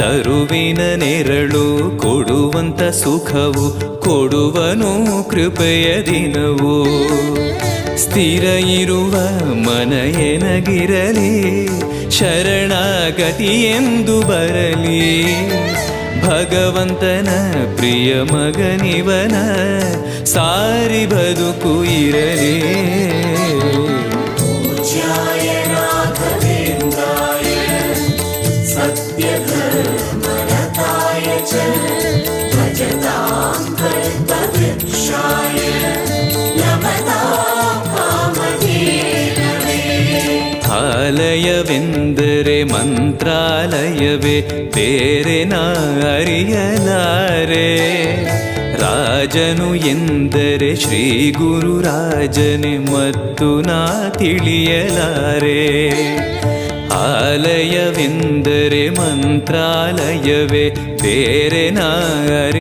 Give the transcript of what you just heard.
ತರುವಿನ ನೆರಳು ಕೊಡುವಂತ ಸುಖವು ಕೊಡುವನು ಕೃಪೆಯ ದಿನವು. ಸ್ಥಿರ ಇರುವ ಮನ ಎನಗಿರಲಿ ಶರಣಾಗತಿ ಎಂದು ಬರಲಿ. ಭಗವಂತನ ಪ್ರಿಯ ಮಗನಿವನ ಸಾರಿ ಬದುಕು ಇರಲಿ. ಆಲಯವೆಂದರೆ ಮಂತ್ರಾಲಯವೇ ಬೇರೆ ನಾ ಅರಿಯಲಾರೆ. ರಾಜನು ಎಂದರೆ ಶ್ರೀ ಗುರುರಾಜನೇ ಮತ್ತು ನಾ ತಿಳಿಯಲಾರೆ. ಆಲಯವೆಂದರೆ ಮಂತ್ರಾಲಯವೇ ಬೇರೆ ನಾ